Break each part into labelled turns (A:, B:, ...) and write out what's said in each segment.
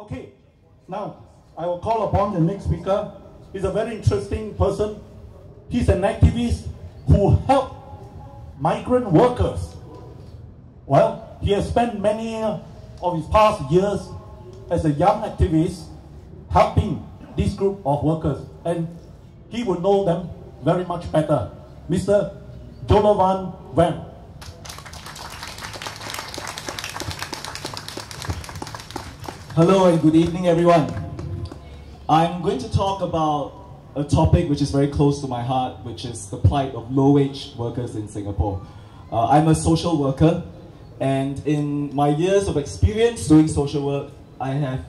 A: Okay, now I will call upon the next speaker. He's a very interesting person. He's an activist who helped migrant workers. Well, he has spent many of his past years as a young activist helping this group of workers, and he would know them very much better. Mr. Jolovan Wham.
B: Hello and good evening, everyone. I'm going to talk about a topic which is very close to my heart, which is the plight of low-wage workers in Singapore. I'm a social worker, and in my years of experience doing social work, I have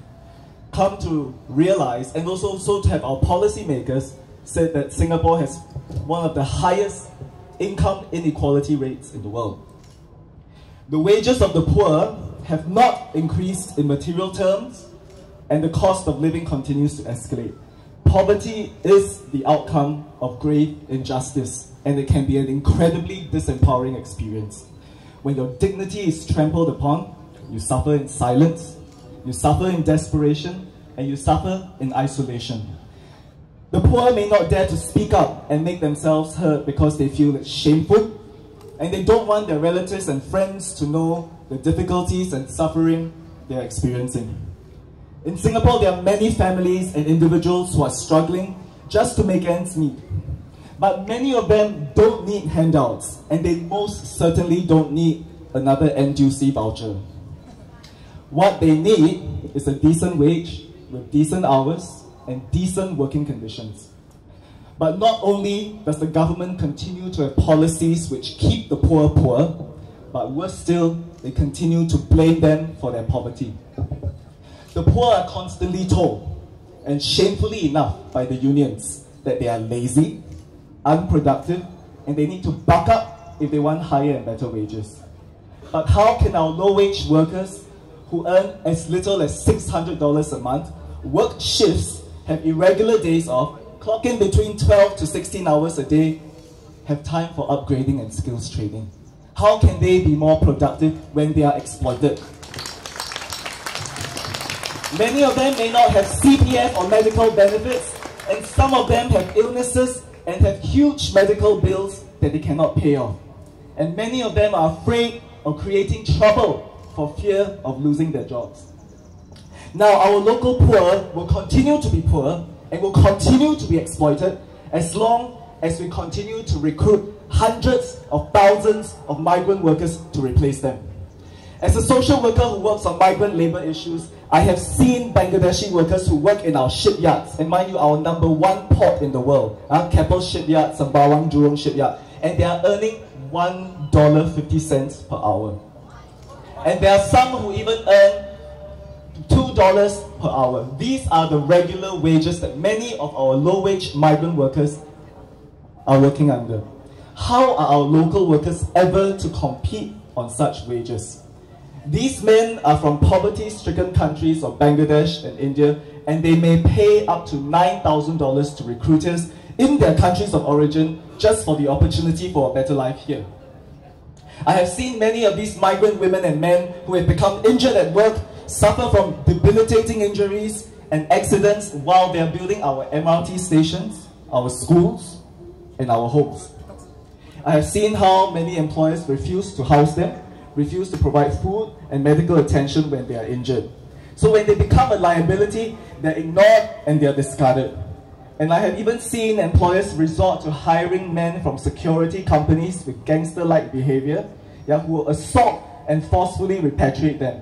B: come to realize, and also to have our policymakers said that Singapore has one of the highest income inequality rates in the world. The wages of the poor have not increased in material terms, and the cost of living continues to escalate. Poverty is the outcome of grave injustice, and it can be an incredibly disempowering experience. When your dignity is trampled upon, you suffer in silence, you suffer in desperation, and you suffer in isolation. The poor may not dare to speak up and make themselves heard because they feel it's shameful, and they don't want their relatives and friends to know the difficulties and suffering they're experiencing. In Singapore, there are many families and individuals who are struggling just to make ends meet. But many of them don't need handouts, and they most certainly don't need another NTUC voucher. What they need is a decent wage with decent hours and decent working conditions. But not only does the government continue to have policies which keep the poor poor, but worse still, they continue to blame them for their poverty. The poor are constantly told, and shamefully enough by the unions, that they are lazy, unproductive, and they need to buck up if they want higher and better wages. But how can our low-wage workers, who earn as little as $600 a month, work shifts, have irregular days off, clock in between 12 to 16 hours a day, have time for upgrading and skills training? How can they be more productive when they are exploited? Many of them may not have CPF or medical benefits, and some of them have illnesses and have huge medical bills that they cannot pay off. And many of them are afraid of creating trouble for fear of losing their jobs. Now, our local poor will continue to be poor and will continue to be exploited as long as we continue to recruit hundreds of thousands of migrant workers to replace them. As a social worker who works on migrant labor issues, I have seen Bangladeshi workers who work in our shipyards, and mind you, our #1 port in the world, Keppel Shipyard, Sembawang, Jurong Shipyard, and they are earning $1.50 per hour. And there are some who even earn $2 per hour. These are the regular wages that many of our low-wage migrant workers are working under. How are our local workers ever to compete on such wages? These men are from poverty-stricken countries of Bangladesh and India, and they may pay up to $9,000 to recruiters in their countries of origin just for the opportunity for a better life here. I have seen many of these migrant women and men who have become injured at work suffer from debilitating injuries and accidents while they are building our MRT stations, our schools, and our homes. I have seen how many employers refuse to house them, refuse to provide food and medical attention when they are injured. So when they become a liability, they're ignored and they're discarded. And I have even seen employers resort to hiring men from security companies with gangster-like behavior, who will assault and forcefully repatriate them.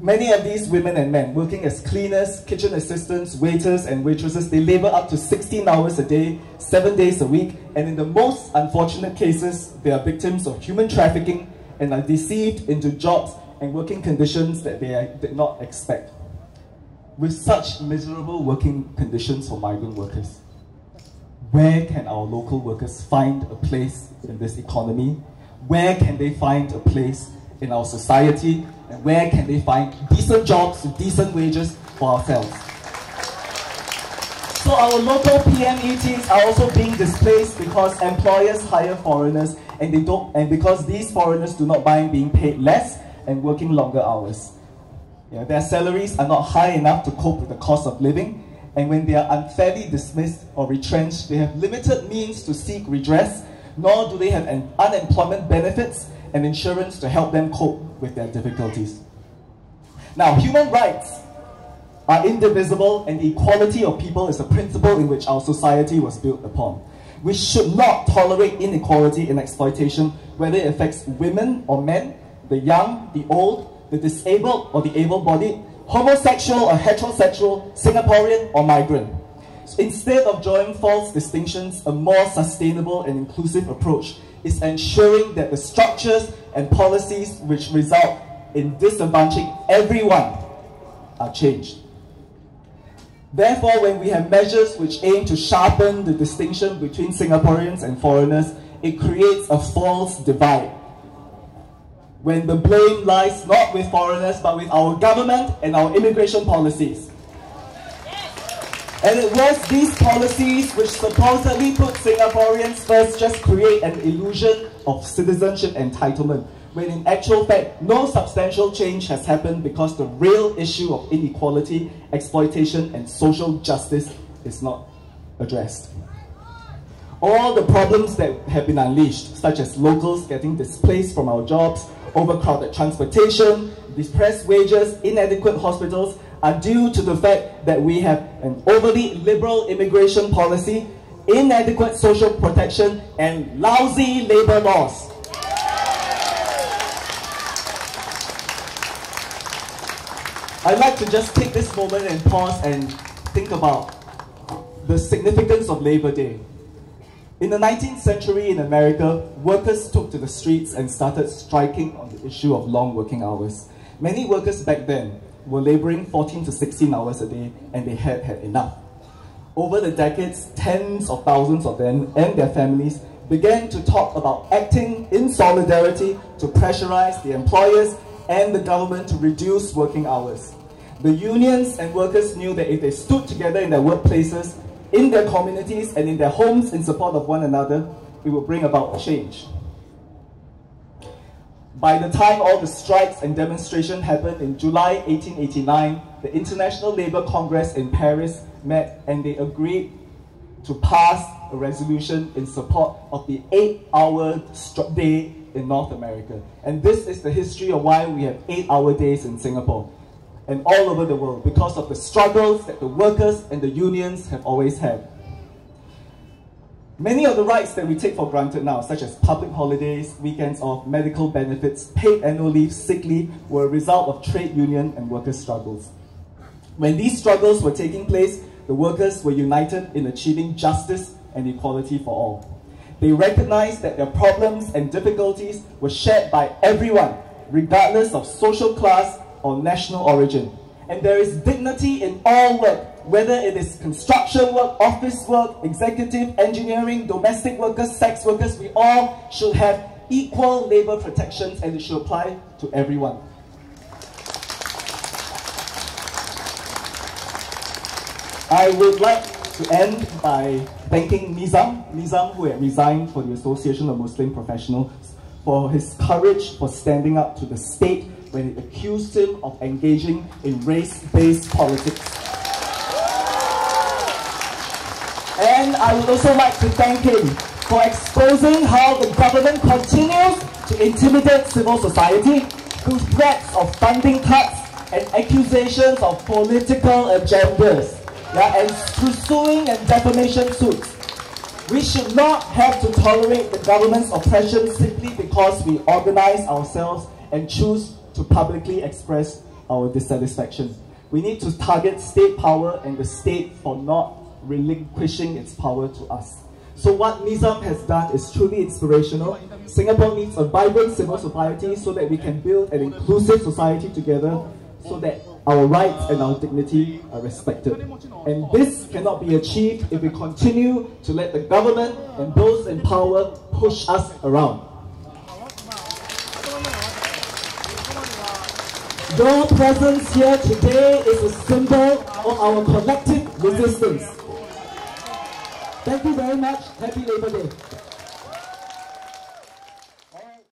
B: Many of these women and men working as cleaners, kitchen assistants, waiters and waitresses, they labor up to 16 hours a day, 7 days a week, and in the most unfortunate cases, they are victims of human trafficking and are deceived into jobs and working conditions that they did not expect. With such miserable working conditions for migrant workers, where can our local workers find a place in this economy? Where can they find a place in our society? And where can they find decent jobs with decent wages for ourselves? So our local PMETs are also being displaced because employers hire foreigners and because these foreigners do not mind being paid less and working longer hours. Yeah, their salaries are not high enough to cope with the cost of living, and when they are unfairly dismissed or retrenched, they have limited means to seek redress, nor do they have unemployment benefits and insurance to help them cope with their difficulties. Now, human rights are indivisible, and the equality of people is a principle in which our society was built upon. We should not tolerate inequality and exploitation, whether it affects women or men, the young, the old, the disabled or the able-bodied, homosexual or heterosexual, Singaporean or migrant. So instead of drawing false distinctions, a more sustainable and inclusive approach is ensuring that the structures and policies which result in disadvantaging everyone are changed. Therefore, when we have measures which aim to sharpen the distinction between Singaporeans and foreigners, it creates a false divide, when the blame lies not with foreigners but with our government and our immigration policies. And it was these policies which supposedly put Singaporeans first just create an illusion of citizenship entitlement, when in actual fact no substantial change has happened because the real issue of inequality, exploitation and social justice is not addressed. All the problems that have been unleashed, such as locals getting displaced from our jobs, overcrowded transportation, depressed wages, inadequate hospitals, are due to the fact that we have an overly liberal immigration policy, inadequate social protection, and lousy labor laws. I'd like to just take this moment and pause and think about the significance of Labor Day. In the 19th century in America, workers took to the streets and started striking on the issue of long working hours. Many workers back then were laboring 14 to 16 hours a day, and they had had enough. Over the decades, tens of thousands of them and their families began to talk about acting in solidarity to pressurize the employers and the government to reduce working hours. The unions and workers knew that if they stood together in their workplaces, in their communities and in their homes in support of one another, it will bring about change. By the time all the strikes and demonstrations happened in July 1889, the International Labour Congress in Paris met and they agreed to pass a resolution in support of the 8-hour day in North America. And this is the history of why we have 8-hour days in Singapore and all over the world, because of the struggles that the workers and the unions have always had. Many of the rights that we take for granted now, such as public holidays, weekends off, medical benefits, paid annual leave, sick leave, were a result of trade union and worker struggles. When these struggles were taking place, the workers were united in achieving justice and equality for all. They recognized that their problems and difficulties were shared by everyone, regardless of social class or national origin. And there is dignity in all work, whether it is construction work, office work, executive, engineering, domestic workers, sex workers. We all should have equal labor protections, and it should apply to everyone. I would like to end by thanking Nizam, who had resigned for the Association of Muslim Professionals, for his courage for standing up to the state when it accused him of engaging in race-based politics. And I would also like to thank him for exposing how the government continues to intimidate civil society through threats of funding cuts and accusations of political agendas, and through suing and defamation suits. We should not have to tolerate the government's oppression simply because we organize ourselves and choose to publicly express our dissatisfaction. We need to target state power and the state for not relinquishing its power to us. So what Nizam has done is truly inspirational. Singapore needs a vibrant civil society so that we can build an inclusive society together, so that our rights and our dignity are respected. And this cannot be achieved if we continue to let the government and those in power push us around. Your presence here today is a symbol of our collective resistance. Thank you very much. Happy Labor Day.